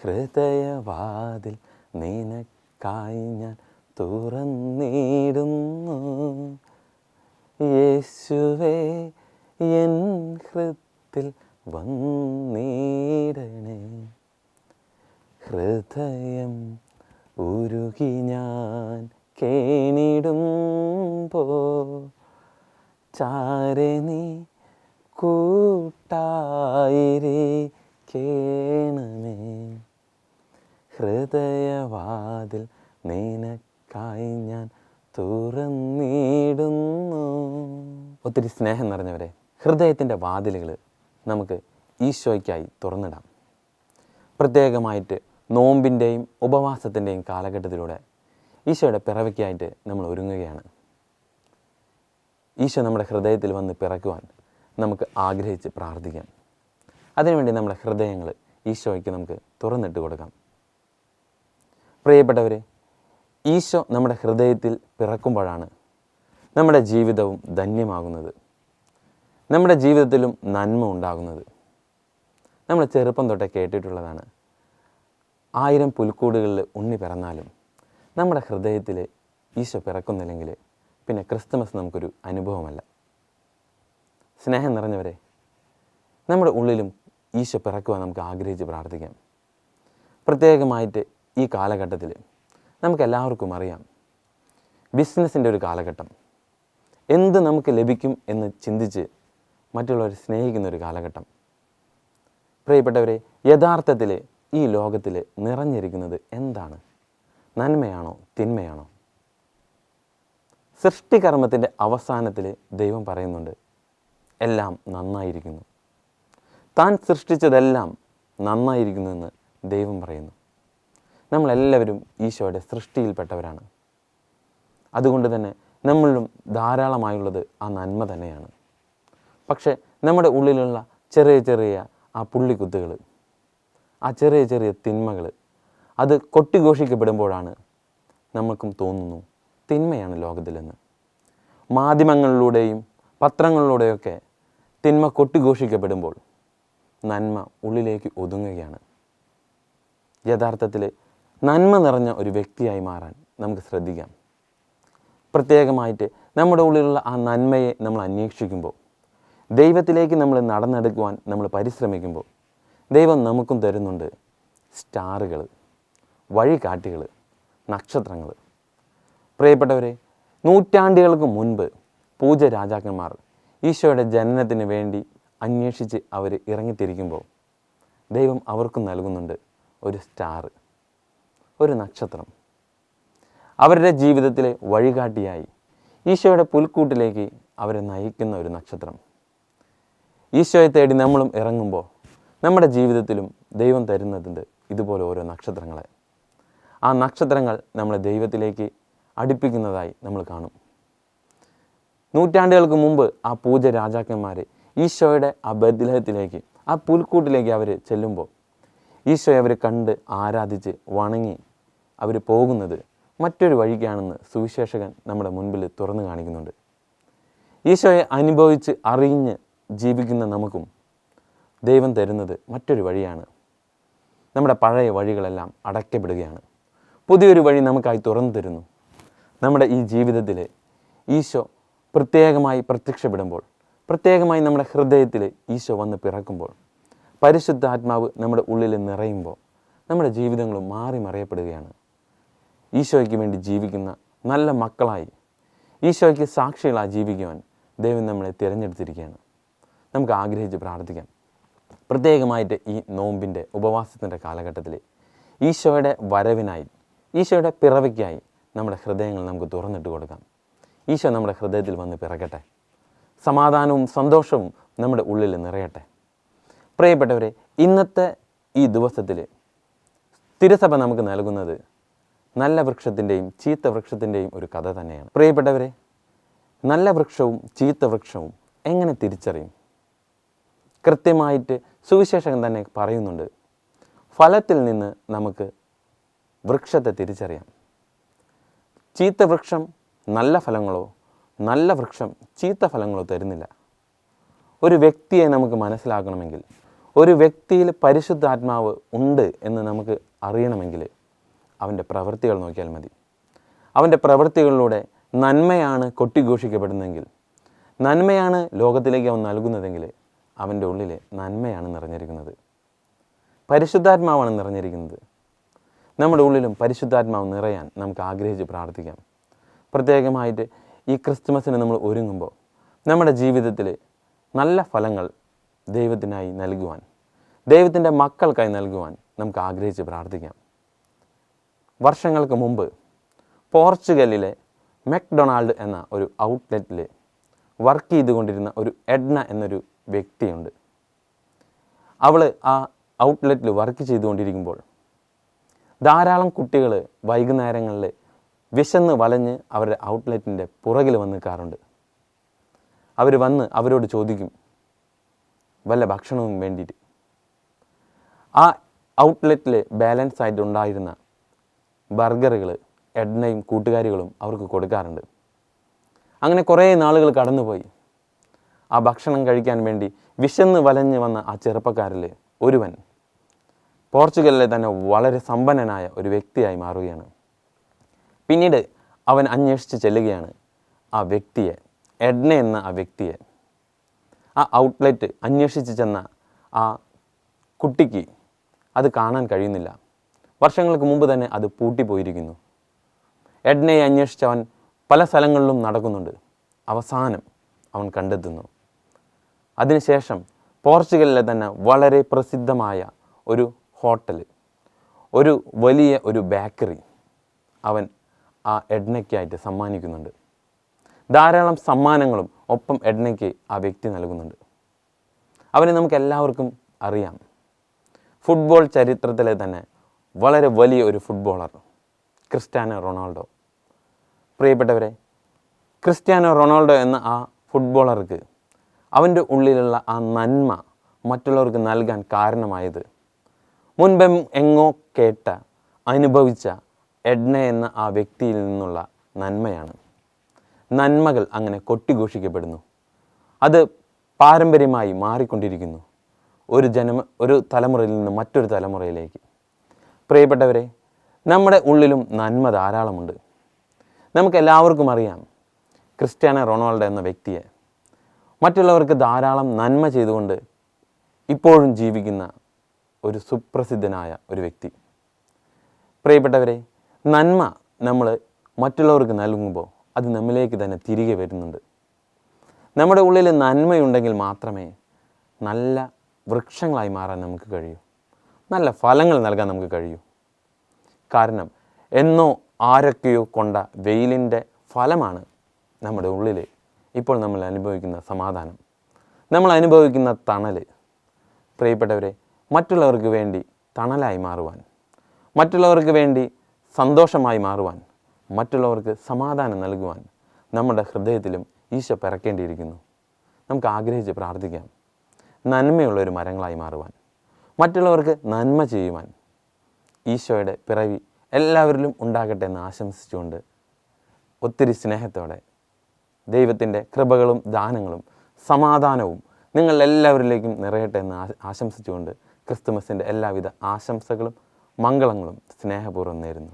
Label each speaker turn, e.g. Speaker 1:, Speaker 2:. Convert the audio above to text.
Speaker 1: ഹൃദയവാതിൽ നിനക്കായി ഞാൻ തുറന്നിടുന്നു. യേശുവേ എൻ ഹൃത്തിൽ വന്നിടണേ. ഹൃദയം ഉരുകി ഞാൻ കേണിടുമ്പോ ചാരെ നീ കൂട്ടായിരിക്കണമേ. ഹൃദയവാതിൽ നിനക്കായി ഞാൻ തുറന്നിടുന്നു. ഒത്തിരി സ്നേഹം നിറഞ്ഞവരെ, ഹൃദയത്തിൻ്റെ വാതിലുകൾ നമുക്ക് ഈശോയ്ക്കായി തുറന്നിടാം. പ്രത്യേകമായിട്ട് നോമ്പിൻ്റെയും ഉപവാസത്തിൻ്റെയും കാലഘട്ടത്തിലൂടെ ഈശോയുടെ പിറവിക്കായിട്ട് നമ്മൾ ഒരുങ്ങുകയാണ്. ഈശോ നമ്മുടെ ഹൃദയത്തിൽ വന്ന് പിറക്കുവാൻ നമുക്ക് ആഗ്രഹിച്ച് പ്രാർത്ഥിക്കാം. അതിനുവേണ്ടി നമ്മുടെ ഹൃദയങ്ങൾ ഈശോയ്ക്ക് നമുക്ക് തുറന്നിട്ട് കൊടുക്കാം. പ്രിയപ്പെട്ടവരെ, ഈശോ നമ്മുടെ ഹൃദയത്തിൽ പിറക്കുമ്പോഴാണ് നമ്മുടെ ജീവിതവും ധന്യമാകുന്നത്, നമ്മുടെ ജീവിതത്തിലും നന്മ ഉണ്ടാകുന്നത്. നമ്മൾ ചെറുപ്പം തൊട്ടേ കേട്ടിട്ടുള്ളതാണ്, 1000 പുൽക്കൂടുകളിൽ ഉണ്ണി പിറന്നാലും നമ്മുടെ ഹൃദയത്തിൽ ഈശോ പിറക്കുന്നില്ലെങ്കിൽ പിന്നെ ക്രിസ്തുമസ് നമുക്കൊരു അനുഭവമല്ല. സ്നേഹം നിറഞ്ഞവരെ, നമ്മുടെ ഉള്ളിലും ഈശോ പിറക്കുവാൻ നമുക്ക് ആഗ്രഹിച്ച് പ്രാർത്ഥിക്കാം. പ്രത്യേകമായിട്ട് ഈ കാലഘട്ടത്തിൽ നമുക്കെല്ലാവർക്കും അറിയാം, ബിസിനസ്സിൻ്റെ ഒരു കാലഘട്ടം. എന്ത് നമുക്ക് ലഭിക്കും എന്ന് ചിന്തിച്ച് മറ്റുള്ളവരെ സ്നേഹിക്കുന്ന ഒരു കാലഘട്ടം. പ്രിയപ്പെട്ടവരെ, യഥാർത്ഥത്തിൽ ഈ ലോകത്തിൽ നിറഞ്ഞിരിക്കുന്നത് എന്താണ്? നന്മയാണോ തിന്മയാണോ? സൃഷ്ടികർമ്മത്തിൻ്റെ അവസാനത്തിൽ ദൈവം പറയുന്നുണ്ട്, എല്ലാം നന്നായിരിക്കുന്നു. താൻ സൃഷ്ടിച്ചതെല്ലാം നന്നായിരിക്കുന്നു എന്ന് ദൈവം പറയുന്നു. നമ്മളെല്ലാവരും ഈശോയുടെ സൃഷ്ടിയിൽപ്പെട്ടവരാണ്. അതുകൊണ്ട് തന്നെ നമ്മളിലും ധാരാളമായുള്ളത് ആ നന്മ തന്നെയാണ്. പക്ഷേ നമ്മുടെ ഉള്ളിലുള്ള ചെറിയ ചെറിയ ആ പുള്ളിക്കുത്തുകൾ, ആ ചെറിയ ചെറിയ തിന്മകൾ, അത് കൊട്ടിഘോഷിക്കപ്പെടുമ്പോഴാണ് നമുക്കും തോന്നുന്നു തിന്മയാണ് ലോകത്തിലെന്ന്. മാധ്യമങ്ങളിലൂടെയും പത്രങ്ങളിലൂടെയൊക്കെ തിന്മ കൊട്ടിഘോഷിക്കപ്പെടുമ്പോൾ നന്മ ഉള്ളിലേക്ക് ഒതുങ്ങുകയാണ്. യഥാർത്ഥത്തിൽ നന്മ നിറഞ്ഞ ഒരു വ്യക്തിയായി മാറാൻ നമുക്ക് ശ്രദ്ധിക്കാം. പ്രത്യേകമായിട്ട് നമ്മുടെ ഉള്ളിലുള്ള ആ നന്മയെ നമ്മൾ അന്വേഷിക്കുമ്പോൾ, ദൈവത്തിലേക്ക് നമ്മൾ നടന്നെടുക്കുവാൻ നമ്മൾ പരിശ്രമിക്കുമ്പോൾ ദൈവം നമുക്കും തരുന്നുണ്ട് സ്റ്റാറുകൾ, വഴികാട്ടികൾ, നക്ഷത്രങ്ങൾ. പ്രിയപ്പെട്ടവരെ, നൂറ്റാണ്ടുകൾക്ക് മുൻപ് പൂജ രാജാക്കന്മാർ ഈശോയുടെ ജനനത്തിന് വേണ്ടി അന്വേഷിച്ച് അവർ ഇറങ്ങിത്തിരിക്കുമ്പോൾ ദൈവം അവർക്കും നൽകുന്നുണ്ട് ഒരു സ്റ്റാർ, ഒരു നക്ഷത്രം. അവരുടെ ജീവിതത്തിലെ വഴികാട്ടിയായി ഈശോയുടെ പുൽക്കൂട്ടിലേക്ക് അവരെ നയിക്കുന്ന ഒരു നക്ഷത്രം. ഈശോയെ തേടി നമ്മളും ഇറങ്ങുമ്പോൾ നമ്മുടെ ജീവിതത്തിലും ദൈവം തരുന്നതുണ്ട് ഇതുപോലെ ഓരോ നക്ഷത്രങ്ങളെ. ആ നക്ഷത്രങ്ങൾ നമ്മളെ ദൈവത്തിലേക്ക് അടുപ്പിക്കുന്നതായി നമ്മൾ കാണും. നൂറ്റാണ്ടുകൾക്ക് മുമ്പ് ആ പൂജ രാജാക്കന്മാർ ഈശോയുടെ ആ ബത്ലഹേമിലേക്ക്, ആ പുൽക്കൂട്ടിലേക്ക് അവർ ചെല്ലുമ്പോൾ ഈശോയെ അവർ കണ്ട് ആരാധിച്ച് വണങ്ങി അവർ പോകുന്നത് മറ്റൊരു വഴിക്കാണെന്ന് സുവിശേഷകൻ നമ്മുടെ മുൻപിൽ തുറന്നു കാണിക്കുന്നുണ്ട്. ഈശോയെ അനുഭവിച്ച് അറിഞ്ഞ് ജീവിക്കുന്ന നമുക്കും ദൈവം തരുന്നത് മറ്റൊരു വഴിയാണ്. നമ്മുടെ പഴയ വഴികളെല്ലാം അടയ്ക്കപ്പെടുകയാണ്. പുതിയൊരു വഴി നമുക്കായി തുറന്നു തരുന്നു. നമ്മുടെ ഈ ജീവിതത്തിൽ ഈശോ പ്രത്യേകമായി പ്രത്യക്ഷപ്പെടുമ്പോൾ, പ്രത്യേകമായി നമ്മുടെ ഹൃദയത്തിൽ ഈശോ വന്ന് പിറക്കുമ്പോൾ, പരിശുദ്ധാത്മാവ് നമ്മുടെ ഉള്ളിൽ നിറയുമ്പോൾ നമ്മുടെ ജീവിതങ്ങളും മാറി മറിയപ്പെടുകയാണ്. ഈശോയ്ക്ക് വേണ്ടി ജീവിക്കുന്ന നല്ല മക്കളായി, ഈശോയ്ക്ക് സാക്ഷികളായി ജീവിക്കുവാൻ ദൈവം നമ്മളെ തിരഞ്ഞെടുത്തിരിക്കുകയാണ്. നമുക്ക് ആഗ്രഹിച്ച് പ്രാർത്ഥിക്കാം. പ്രത്യേകമായിട്ട് ഈ നോമ്പിൻ്റെ ഉപവാസത്തിൻ്റെ കാലഘട്ടത്തിൽ ഈശോയുടെ വരവിനായി, ഈശോയുടെ പിറവിക്കായി നമ്മുടെ ഹൃദയങ്ങൾ നമുക്ക് തുറന്നിട്ട് കൊടുക്കാം. ഈശോ നമ്മുടെ ഹൃദയത്തിൽ വന്ന് പിറക്കട്ടെ. സമാധാനവും സന്തോഷവും നമ്മുടെ ഉള്ളിൽ നിറയട്ടെ. പ്രിയപ്പെട്ടവരെ, ഇന്നത്തെ ഈ ദിവസത്തിൽ തിരുസഭ നമുക്ക് നൽകുന്നത് നല്ല വൃക്ഷത്തിൻ്റെയും ചീത്ത വൃക്ഷത്തിൻ്റെയും ഒരു കഥ തന്നെയാണ്. പ്രിയപ്പെട്ടവരെ, നല്ല വൃക്ഷവും ചീത്ത വൃക്ഷവും എങ്ങനെ തിരിച്ചറിയും? കൃത്യമായിട്ട് സുവിശേഷകൻ തന്നെ പറയുന്നുണ്ട്, ഫലത്തിൽ നിന്ന് നമുക്ക് വൃക്ഷത്തെ തിരിച്ചറിയാം. ചീത്ത വൃക്ഷം നല്ല ഫലങ്ങളോ നല്ല വൃക്ഷം ചീത്ത ഫലങ്ങളോ തരുന്നില്ല. ഒരു വ്യക്തിയെ നമുക്ക് മനസ്സിലാക്കണമെങ്കിൽ, ഒരു വ്യക്തിയിൽ പരിശുദ്ധാത്മാവ് ഉണ്ട് എന്ന് നമുക്ക് അറിയണമെങ്കിൽ അവൻ്റെ പ്രവൃത്തികൾ നോക്കിയാൽ മതി. അവൻ്റെ പ്രവൃത്തികളിലൂടെ നന്മയാണ് കൊട്ടിഘോഷിക്കപ്പെടുന്നതെങ്കിൽ, നന്മയാണ് ലോകത്തിലേക്ക് അവൻ നൽകുന്നതെങ്കിൽ അവൻ്റെ ഉള്ളിൽ നന്മയാണ് നിറഞ്ഞിരിക്കുന്നത്, പരിശുദ്ധാത്മാവാണ് നിറഞ്ഞിരിക്കുന്നത്. നമ്മുടെ ഉള്ളിലും പരിശുദ്ധാത്മാവ് നിറയാൻ നമുക്ക് ആഗ്രഹിച്ച് പ്രാർത്ഥിക്കാം. പ്രത്യേകമായിട്ട് ഈ ക്രിസ്തുമസിന് നമ്മൾ ഒരുങ്ങുമ്പോൾ നമ്മുടെ ജീവിതത്തിൽ നല്ല ഫലങ്ങൾ ദൈവത്തിനായി നൽകുവാൻ, ദൈവത്തിൻ്റെ മക്കൾക്കായി നൽകുവാൻ നമുക്ക് ആഗ്രഹിച്ച് പ്രാർത്ഥിക്കാം. വർഷങ്ങൾക്ക് മുമ്പ് പോർച്ചുഗലിലെ മെക്ഡൊണാൾഡ് എന്ന ഒരു ഔട്ട്ലെറ്റിൽ വർക്ക് ചെയ്തുകൊണ്ടിരുന്ന ഒരു എഡ്ന എന്നൊരു വ്യക്തിയുണ്ട്. അവൾ ആ ഔട്ട്ലെറ്റിൽ വർക്ക് ചെയ്തുകൊണ്ടിരിക്കുമ്പോൾ ധാരാളം കുട്ടികൾ വൈകുന്നേരങ്ങളിൽ വിശന്ന് വലഞ്ഞ് അവരുടെ ഔട്ട്ലെറ്റിൻ്റെ പുറകിൽ വന്ന് നിൽക്കാറുണ്ട്. അവർ വന്ന് അവരോട് ചോദിക്കും വല്ല ഭക്ഷണവും വേണ്ടിയിട്ട്. ആ ഔട്ട്ലെറ്റിൽ ബാലൻസ് ആയിട്ട് ഉണ്ടായിരുന്ന ബർഗറുകൾ എഡ്നയും കൂട്ടുകാരികളും അവർക്ക് കൊടുക്കാറുണ്ട്. അങ്ങനെ കുറേ നാളുകൾ കടന്നുപോയി. ആ ഭക്ഷണം കഴിക്കാൻ വേണ്ടി വിശന്ന് വലഞ്ഞ് വന്ന ആ ചെറുപ്പക്കാരിൽ ഒരുവൻ പോർച്ചുഗലിലെ തന്നെ വളരെ സമ്പന്നനായ ഒരു വ്യക്തിയായി മാറുകയാണ്. പിന്നീട് അവൻ അന്വേഷിച്ച് ചെല്ലുകയാണ് ആ വ്യക്തിയെ, എഡ്ന എന്ന ആ വ്യക്തിയെ. ആ ഔട്ട്ലെറ്റ് അന്വേഷിച്ച് ചെന്ന ആ കുട്ടിക്ക് അത് കാണാൻ കഴിയുന്നില്ല. വർഷങ്ങൾക്ക് മുമ്പ് തന്നെ അത് പൂട്ടിപ്പോയിരിക്കുന്നു. എഡ്നയെ അന്വേഷിച്ച് അവൻ പല സ്ഥലങ്ങളിലും നടക്കുന്നുണ്ട്. അവസാനം അവൻ കണ്ടെത്തുന്നു. അതിനുശേഷം പോർച്ചുഗലിലെ തന്നെ വളരെ പ്രസിദ്ധമായ ഒരു ഹോട്ടൽ, ഒരു വലിയ ഒരു ബേക്കറി അവൻ ആ എഡ്നയ്ക്കായിട്ട് സമ്മാനിക്കുന്നുണ്ട്. ധാരാളം സമ്മാനങ്ങളും ഒപ്പം എഡ്നയ്ക്ക് ആ വ്യക്തി നൽകുന്നുണ്ട്. അവനെ നമുക്ക് എല്ലാവർക്കും അറിയാം. ഫുട്ബോൾ ചരിത്രത്തിലെ തന്നെ വളരെ വലിയ ഒരു ഫുട്ബോളർ ക്രിസ്ത്യാനോ റൊണാൾഡോ. പ്രിയപ്പെട്ടവരെ, ക്രിസ്ത്യാനോ റൊണാൾഡോ എന്ന ആ ഫുട്ബോളർക്ക് അവൻ്റെ ഉള്ളിലുള്ള ആ നന്മ മറ്റുള്ളവർക്ക് നൽകാൻ കാരണമായത് മുൻപ് എങ്ങോ കേട്ട അനുഭവിച്ച എഡ്ന എന്ന ആ വ്യക്തിയിൽ നിന്നുള്ള നന്മയാണ്. നന്മകൾ അങ്ങനെ കൊട്ടിഘോഷിക്കപ്പെടുന്നു. അത് പാരമ്പര്യമായി മാറിക്കൊണ്ടിരിക്കുന്നു, ഒരു തലമുറയിൽ നിന്ന് മറ്റൊരു തലമുറയിലേക്ക്. പ്രിയപ്പെട്ടവരെ, നമ്മുടെ ഉള്ളിലും നന്മ ധാരാളമുണ്ട്. നമുക്കെല്ലാവർക്കും അറിയാം ക്രിസ്ത്യാനോ റൊണാൾഡോ എന്ന വ്യക്തിയെ. മറ്റുള്ളവർക്ക് ധാരാളം നന്മ ചെയ്തുകൊണ്ട് ഇപ്പോഴും ജീവിക്കുന്ന ഒരു സുപ്രസിദ്ധനായ ഒരു വ്യക്തി. പ്രിയപ്പെട്ടവരെ, നന്മ നമ്മൾ മറ്റുള്ളവർക്ക് നൽകുമ്പോൾ അത് നമ്മിലേക്ക് തന്നെ തിരികെ വരുന്നുണ്ട്. നമ്മുടെ ഉള്ളിൽ നന്മയുണ്ടെങ്കിൽ മാത്രമേ നല്ല വൃക്ഷങ്ങളായി മാറാൻ നമുക്ക് കഴിയൂ, നല്ല ഫലങ്ങൾ നൽകാൻ നമുക്ക് കഴിയൂ. കാരണം എന്നോ ആരൊക്കെയോ കൊണ്ട വെയിലിൻ്റെ ഫലമാണ് നമ്മുടെ ഉള്ളിൽ ഇപ്പോൾ നമ്മൾ അനുഭവിക്കുന്ന സമാധാനം, നമ്മൾ അനുഭവിക്കുന്ന തണൽ. പ്രിയപ്പെട്ടവരെ, മറ്റുള്ളവർക്ക് വേണ്ടി തണലായി മാറുവാൻ, മറ്റുള്ളവർക്ക് വേണ്ടി സന്തോഷമായി മാറുവാൻ, മറ്റുള്ളവർക്ക് സമാധാനം നൽകുവാൻ നമ്മുടെ ഹൃദയത്തിലും ഈശോ പിറക്കേണ്ടിയിരിക്കുന്നു. നമുക്ക് ആഗ്രഹിച്ച് പ്രാർത്ഥിക്കാം, നന്മയുള്ളൊരു മരങ്ങളായി മാറുവാൻ, മറ്റുള്ളവർക്ക് നന്മ ചെയ്യുവാൻ. ഈശോയുടെ പിറവി എല്ലാവരിലും ഉണ്ടാകട്ടെ എന്ന് ആശംസിച്ചുകൊണ്ട് ഒത്തിരി സ്നേഹത്തോടെ ദൈവത്തിൻ്റെ കൃപകളും ദാനങ്ങളും സമാധാനവും നിങ്ങൾ എല്ലാവരിലേക്കും നിറയട്ടെ എന്ന് ആശംസിച്ചുകൊണ്ട് ക്രിസ്തുമസിൻ്റെ എല്ലാവിധ ആശംസകളും മംഗളങ്ങളും സ്നേഹപൂർവ്വം നേരുന്നു.